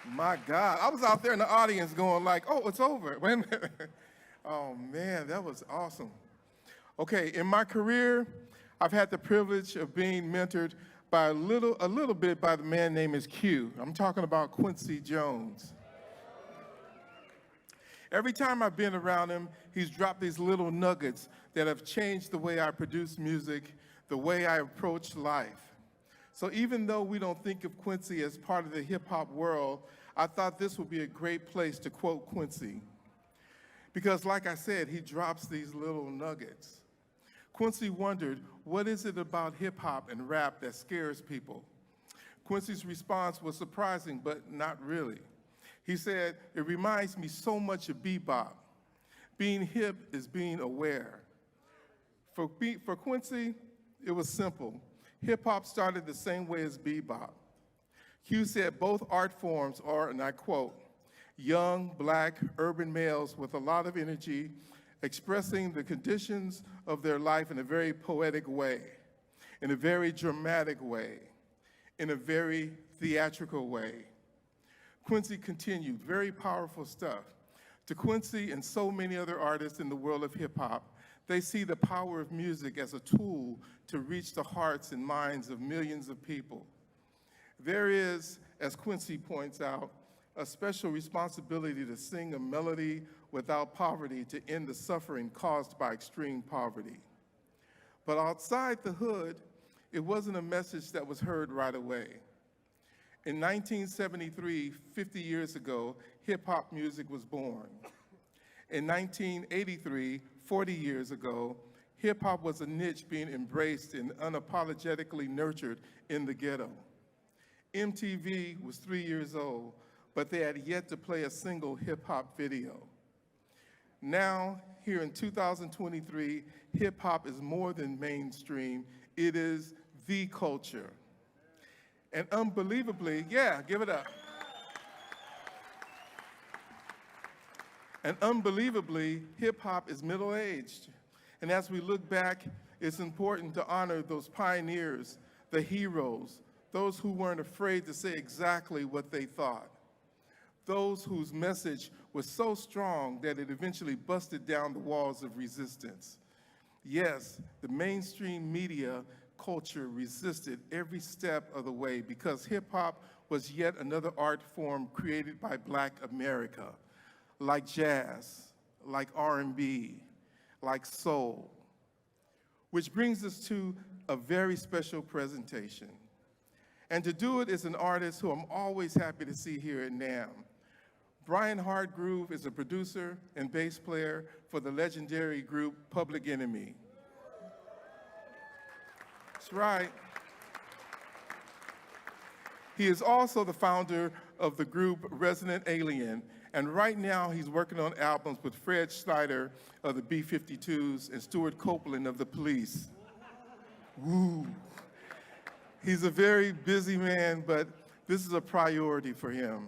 My God, I was out there in the audience going like, oh, it's over. Wait a minute. Oh man, that was awesome. Okay, in my career, I've had the privilege of being mentored by a little bit by the man named Q. I'm talking about Quincy Jones. Every time I've been around him, he's dropped these little nuggets that have changed the way I produce music, the way I approach life. So even though we don't think of Quincy as part of the hip-hop world, I thought this would be a great place to quote Quincy. Because like I said, he drops these little nuggets. Quincy wondered, what is it about hip-hop and rap that scares people? Quincy's response was surprising, but not really. He said, it reminds me so much of bebop. Being hip is being aware. For Quincy, it was simple. Hip-hop started the same way as bebop. Q said both art forms are, and I quote, young, black, urban males with a lot of energy, expressing the conditions of their life in a very poetic way, in a very dramatic way, in a very theatrical way. Quincy continued, very powerful stuff. To Quincy and so many other artists in the world of hip-hop, they see the power of music as a tool to reach the hearts and minds of millions of people. There is, as Quincy points out, a special responsibility to sing a melody without poverty to end the suffering caused by extreme poverty. But outside the hood, it wasn't a message that was heard right away. In 1973, 50 years ago, hip-hop music was born. In 1983, 40 years ago, hip-hop was a niche being embraced and unapologetically nurtured in the ghetto. MTV was 3 years old, but they had yet to play a single hip-hop video. Now, here in 2023, hip-hop is more than mainstream. It is the culture. And unbelievably, yeah, give it up. And unbelievably, hip-hop is middle-aged. And as we look back, it's important to honor those pioneers, the heroes, those who weren't afraid to say exactly what they thought, those whose message was so strong that it eventually busted down the walls of resistance. Yes, the mainstream media culture resisted every step of the way because hip-hop was yet another art form created by Black America, like jazz, like R&B, like soul. Which brings us to a very special presentation. And to do it is an artist who I'm always happy to see here at NAMM. Brian Hargroove is a producer and bass player for the legendary group Public Enemy. That's right. He is also the founder of the group Resident Alien, and right now he's working on albums with Fred Schneider of the B-52s and Stuart Copeland of the Police. Woo. He's a very busy man, but this is a priority for him.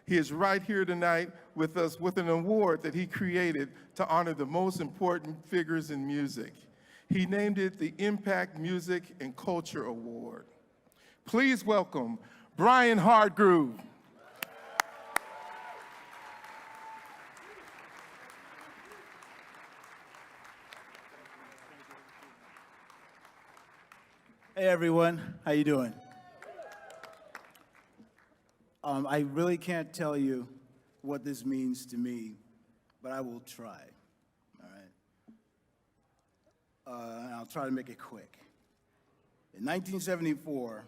He is right here tonight with us with an award that he created to honor the most important figures in music. He named it the Impact Music and Culture Award. Please welcome Brian Hargroove. Hey everyone, how you doing? I really can't tell you what this means to me, but I will try, all right? And I'll try to make it quick. In 1974,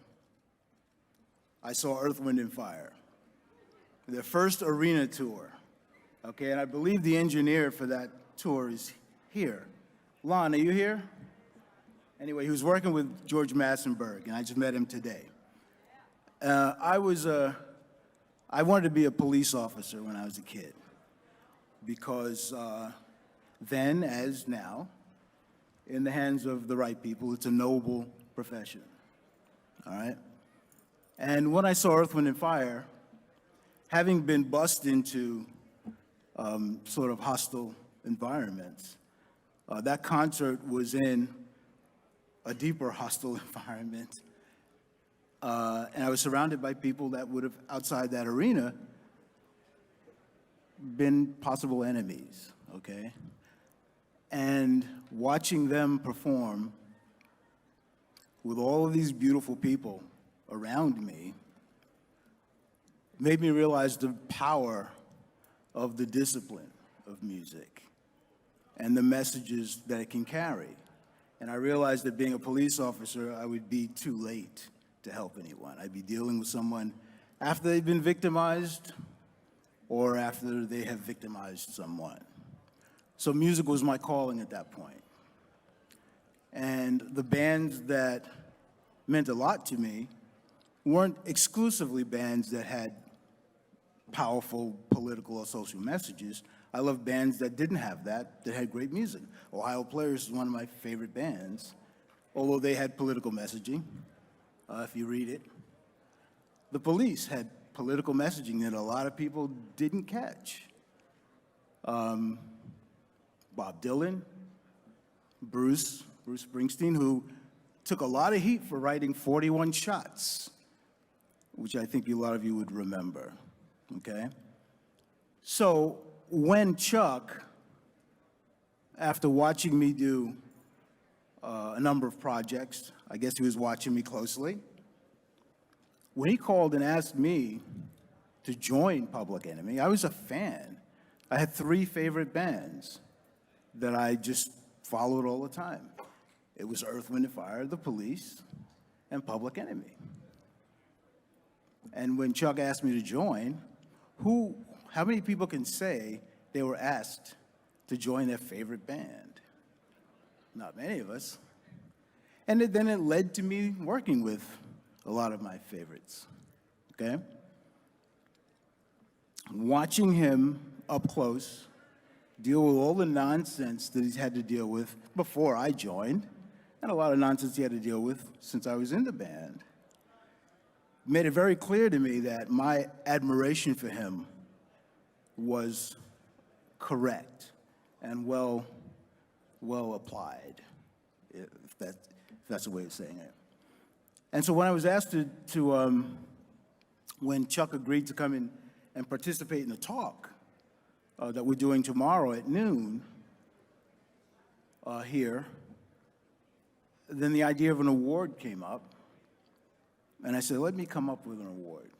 I saw Earth, Wind, and Fire, their first arena tour, okay? And I believe the engineer for that tour is here. Lon, are you here? Anyway, he was working with George Massenburg, and I just met him today. I wanted to be a police officer when I was a kid because then, as now, in the hands of the right people, it's a noble profession, all right? And when I saw Earth, Wind, and Fire, having been bussed into sort of hostile environments, that concert was in a deeper hostile environment. And I was surrounded by people that would have, outside that arena, been possible enemies, okay? And watching them perform with all of these beautiful people around me made me realize the power of the discipline of music and the messages that it can carry. And I realized that being a police officer, I would be too late to help anyone. I'd be dealing with someone after they've been victimized or after they have victimized someone. So music was my calling at that point. And the bands that meant a lot to me weren't exclusively bands that had powerful political or social messages. I love bands that didn't have that had great music. Ohio Players is one of my favorite bands, although they had political messaging, if you read it. The Police had political messaging that a lot of people didn't catch. Bob Dylan, Bruce Springsteen, who took a lot of heat for writing 41 Shots, which I think a lot of you would remember, okay? So when Chuck, after watching me do a number of projects, I guess he was watching me closely, when he called and asked me to join Public Enemy, I was a fan. I had 3 favorite bands that I just followed all the time. It was Earth, Wind & Fire, The Police, and Public Enemy. And when Chuck asked me to join, how many people can say they were asked to join their favorite band? Not many of us. And then it led to me working with a lot of my favorites, okay? Watching him up close deal with all the nonsense that he's had to deal with before I joined, and a lot of nonsense he had to deal with since I was in the band, made it very clear to me that my admiration for him was correct and well applied, if that's a way of saying it. And so when I was asked when Chuck agreed to come in and participate in the talk that we're doing tomorrow at noon here, then the idea of an award came up. And I said, let me come up with an award.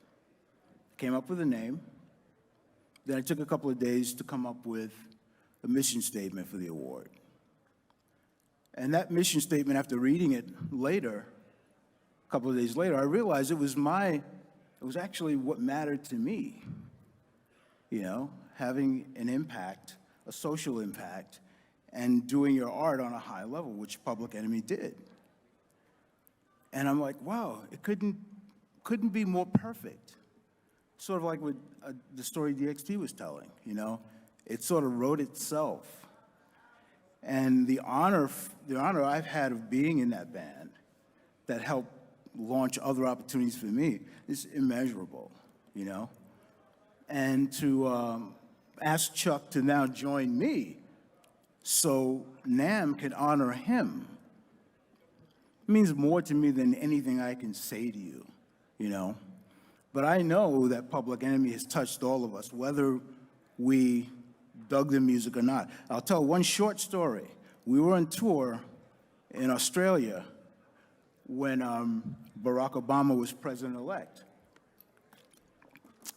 Came up with a name. Then I took a couple of days to come up with a mission statement for the award. And that mission statement, after reading it later, a couple of days later, I realized it was actually what mattered to me. You know, having an impact, a social impact, and doing your art on a high level, which Public Enemy did. And I'm like, wow, it couldn't be more perfect. Sort of like what the story DXT was telling, you know? It sort of wrote itself. And the honor I've had of being in that band that helped launch other opportunities for me is immeasurable, you know? And to ask Chuck to now join me so NAMM can honor him means more to me than anything I can say to you, you know? But I know that Public Enemy has touched all of us, whether we dug the music or not. I'll tell one short story. We were on tour in Australia when Barack Obama was president-elect.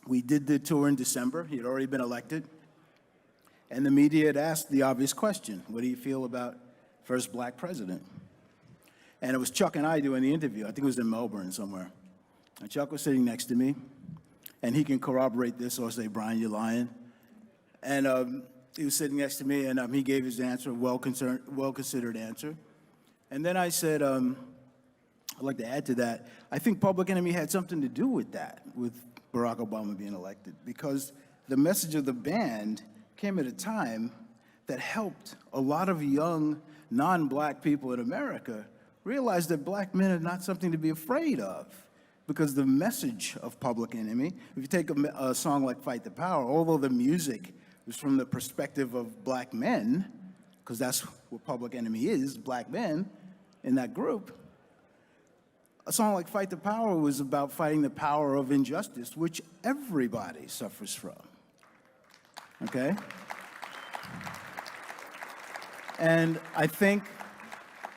We did the tour in December. He had already been elected. And the media had asked the obvious question, what do you feel about first black president? And it was Chuck and I doing the interview. I think it was in Melbourne somewhere. And Chuck was sitting next to me, and he can corroborate this or say, Brian, you're lying. And he was sitting next to me, and he gave his answer, a well-considered answer. And then I said, I'd like to add to that, I think Public Enemy had something to do with that, with Barack Obama being elected, because the message of the band came at a time that helped a lot of young, non-black people in America realize that black men are not something to be afraid of. Because the message of Public Enemy, if you take a song like Fight the Power, although the music was from the perspective of black men, because that's what Public Enemy is, black men in that group, A song like Fight the Power was about fighting the power of injustice, which everybody suffers from, okay? And I think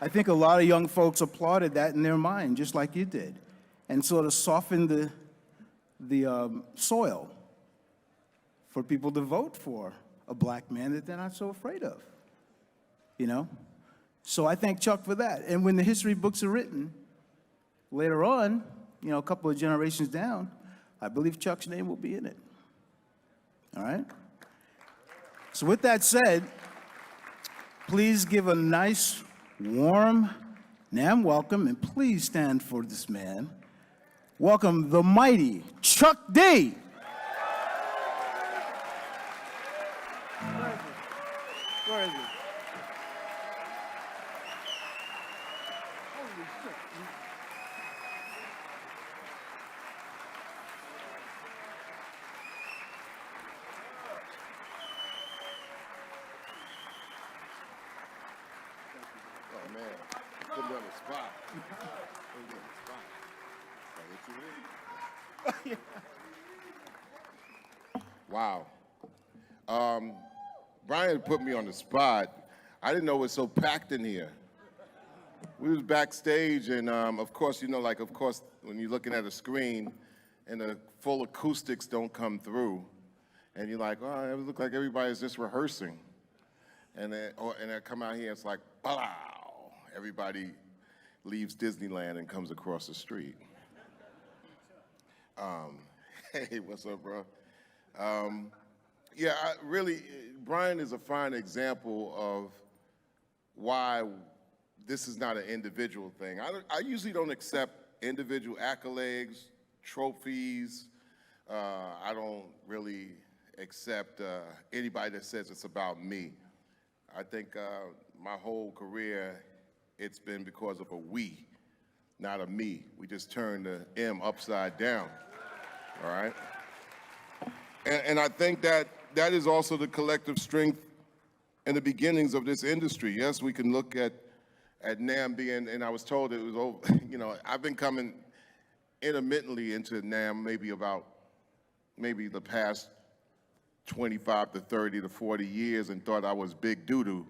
a lot of young folks applauded that in their mind, just like you did, and sort of softened the soil for people to vote for a black man that they're not so afraid of, you know? So I thank Chuck for that. And when the history books are written, later on, you know, a couple of generations down, I believe Chuck's name will be in it. All right? So with that said, please give a nice, warm NAMM welcome, and please stand for this man. Welcome the mighty ChuckD. Where is he? Oh man, put me on the spot. Put me on the spot. Wow. Brian put me on the spot. I didn't know it was so packed in here. We was backstage, and of course, you know, like, of course, when you're looking at a screen and the full acoustics don't come through, and you're like, oh, it looks like everybody's just rehearsing. And then I come out here, it's like, wow, everybody leaves Disneyland and comes across the street. Hey, what's up, bro? Yeah, really, Brian is a fine example of why this is not an individual thing. I usually don't accept individual accolades, trophies. I don't really accept anybody that says it's about me. I think my whole career, it's been because of a we, not a me. We just turned the M upside down, all right? And I think that is also the collective strength and the beginnings of this industry. Yes, we can look at NAMM being, and I was told it was over, you know, I've been coming intermittently into NAMM maybe the past 25 to 30 to 40 years and thought I was big doo-doo.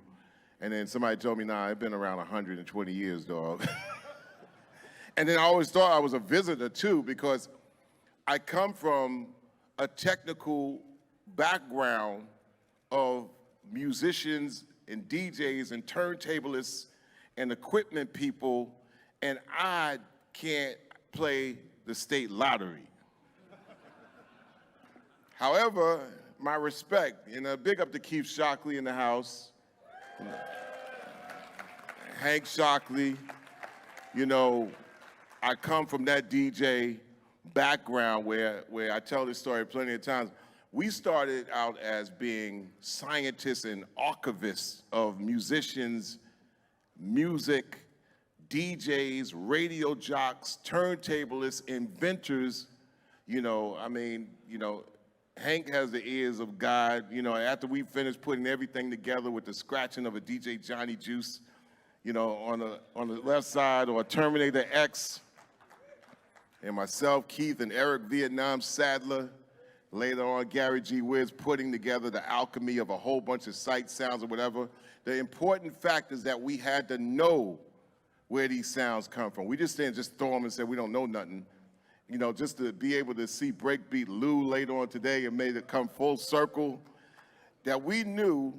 And then somebody told me, nah, I've been around 120 years, dog. And then I always thought I was a visitor too, because I come from a technical background of musicians and DJs and turntablists and equipment people, and I can't play the state lottery. However, my respect, and big up to Keith Shockley in the house, Hank Shockley. You know, I come from that DJ background where I tell this story plenty of times. We started out as being scientists and archivists of musicians, music, DJs, radio jocks, turntablists, inventors. You know, I mean, you know, Hank has the ears of God. You know, after we finished putting everything together with the scratching of a DJ Johnny Juice, you know, on the left side, or a Terminator X, and myself, Keith, and Eric Vietnam Sadler, later on Gary G. Wiz, putting together the alchemy of a whole bunch of sight sounds or whatever. The important fact is that we had to know where these sounds come from. We just didn't just throw them and say we don't know nothing. You know, just to be able to see Breakbeat Lou later on today and made it come full circle, that we knew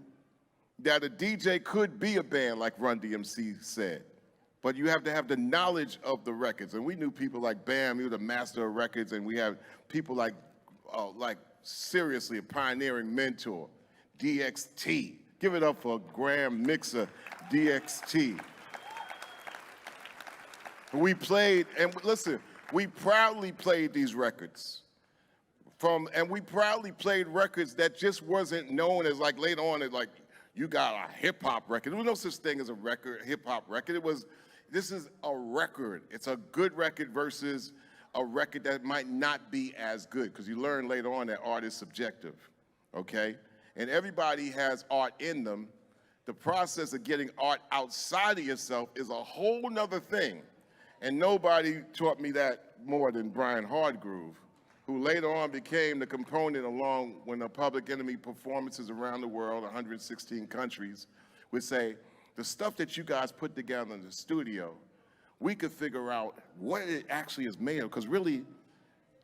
that a DJ could be a band, like Run DMC said. But you have to have the knowledge of the records. And we knew people like Bam, he was the master of records, and we have people like seriously a pioneering mentor, DXT. Give it up for Graham Mixer, DXT. We played, and listen, we proudly played these records. And we proudly played records that just wasn't known as, like, later on, as like, you got a hip hop record. There was no such thing as a record, hip hop record. This is a record. It's a good record versus a record that might not be as good, because you learn later on that art is subjective, okay? And everybody has art in them. The process of getting art outside of yourself is a whole nother thing. And nobody taught me that more than Brian Hargroove, who later on became the component along when the Public Enemy performances around the world, 116 countries, would say, the stuff that you guys put together in the studio, we could figure out what it actually is made of. Because really,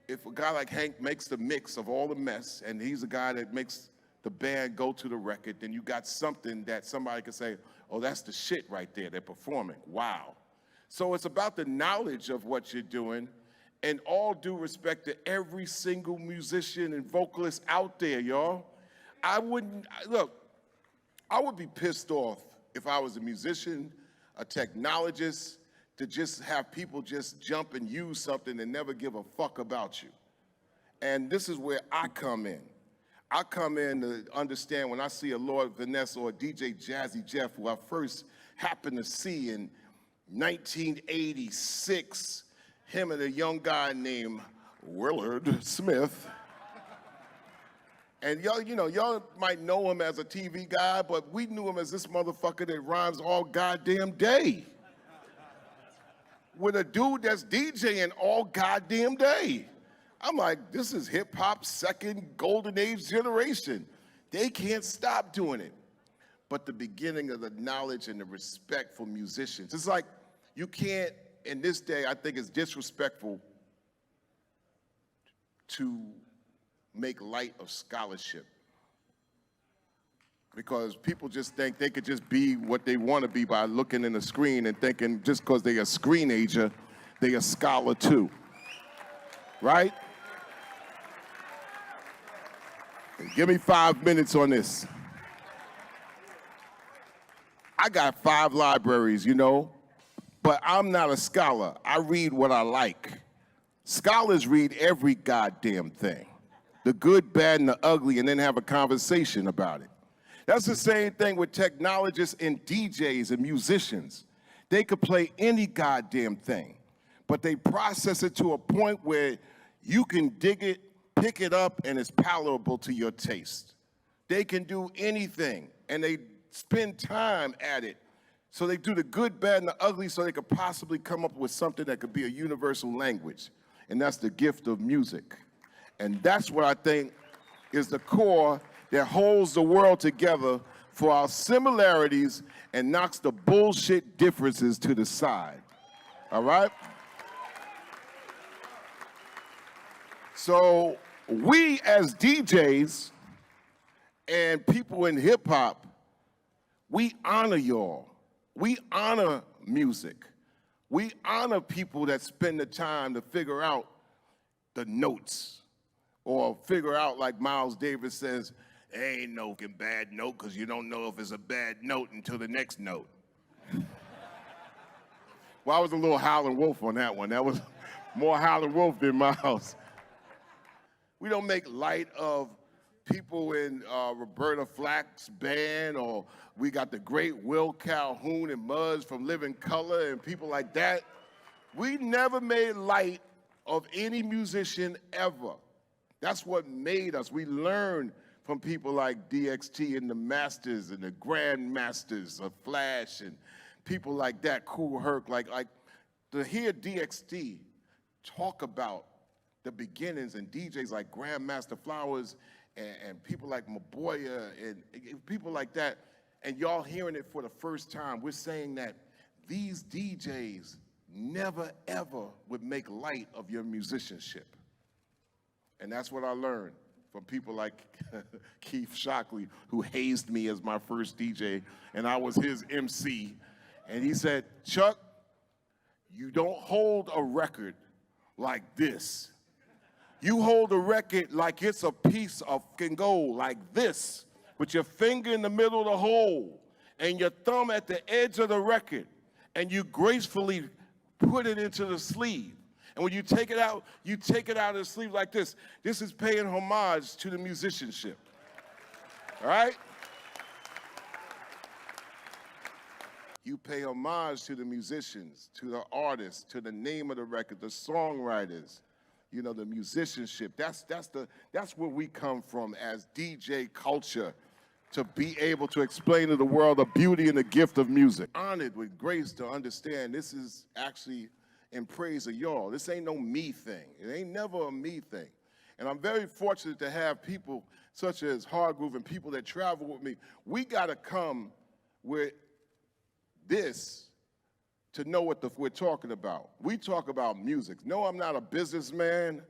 if a guy like Hank makes the mix of all the mess, and he's the guy that makes the band go to the record, then you got something that somebody could say, oh, that's the shit right there, they're performing, wow. So it's about the knowledge of what you're doing, and all due respect to every single musician and vocalist out there, y'all. I would be pissed off if I was a musician, a technologist, to just have people just jump and use something and never give a fuck about you. And this is where I come in. I come in to understand when I see a Lord Vanessa or a DJ Jazzy Jeff, who I first happened to see in 1986, him and a young guy named Willard Smith. And y'all, y'all might know him as a TV guy, but we knew him as this motherfucker that rhymes all goddamn day. With a dude that's DJing all goddamn day. I'm like, this is hip hop's second golden age generation. They can't stop doing it. But the beginning of the knowledge and the respect for musicians. It's like, you can't, in this day, I think it's disrespectful to make light of scholarship. Because people just think they could just be what they want to be by looking in the screen and thinking just because they're a screenager, they're a scholar too, right? Give me 5 minutes on this. I got 5 libraries, but I'm not a scholar. I read what I like. Scholars read every goddamn thing, the good, bad, and the ugly, and then have a conversation about it. That's the same thing with technologists and DJs and musicians. They could play any goddamn thing, but they process it to a point where you can dig it, pick it up, and it's palatable to your taste. They can do anything, and they spend time at it. So they do the good, bad, and the ugly so they could possibly come up with something that could be a universal language, and that's the gift of music. And that's what I think is the core that holds the world together for our similarities and knocks the bullshit differences to the side, all right? So we as DJs and people in hip hop, we honor y'all. We honor music. We honor people that spend the time to figure out the notes or figure out, like Miles Davis says, there ain't no bad note because you don't know if it's a bad note until the next note. Well, I was a little Howlin' Wolf on that one. That was more Howlin' Wolf than Miles. We don't make light of people in Roberta Flack's band, or we got the great Will Calhoun and Muzz from Living Color and people like that. We never made light of any musician ever. That's what made us. We learned from people like DXT and the Masters and the Grand Masters of Flash and people like that, Kool Herc, like to hear DXT talk about the beginnings and DJs like Grandmaster Flowers and people like Maboya and people like that, and y'all hearing it for the first time, we're saying that these DJs never ever would make light of your musicianship. And that's what I learned from people like Keith Shockley, who hazed me as my first DJ, and I was his MC. And he said, Chuck, you don't hold a record like this. You hold a record like it's a piece of fucking gold, like this, with your finger in the middle of the hole and your thumb at the edge of the record, and you gracefully put it into the sleeve. And when you take it out of the sleeve like this. This is paying homage to the musicianship, all right? You pay homage to the musicians, to the artists, to the name of the record, the songwriters, the musicianship. That's where we come from as DJ culture, to be able to explain to the world the beauty and the gift of music. Honored with grace to understand this is actually in praise of y'all. This ain't no me thing. It ain't never a me thing. And I'm very fortunate to have people such as Hargroove and people that travel with me. We got to come with this to know what we're talking about. We talk about music. No, I'm not a businessman.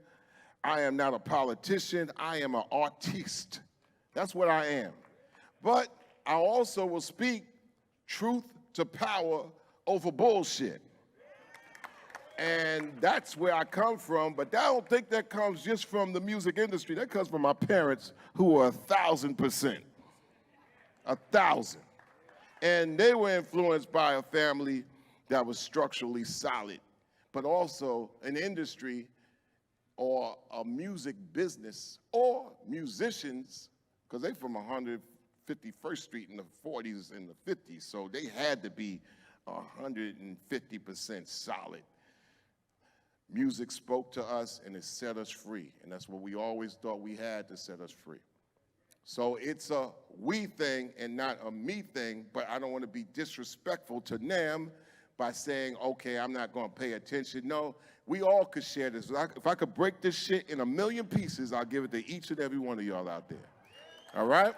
I am not a politician. I am an artiste. That's what I am. But I also will speak truth to power over bullshit. And that's where I come from, but I don't think that comes just from the music industry. That comes from my parents, who are 1,000%. 1,000. And they were influenced by a family that was structurally solid, but also an industry or a music business or musicians, because they from 151st Street in the 40s and the 50s, so they had to be 150% solid. Music spoke to us and it set us free, and that's what we always thought we had to set us free. So it's a we thing and not a me thing, but I don't want to be disrespectful to NAMM by saying, okay, I'm not going to pay attention. No, we all could share this. If I could break this shit in 1,000,000 pieces, I'll give it to each and every one of y'all out there. All right?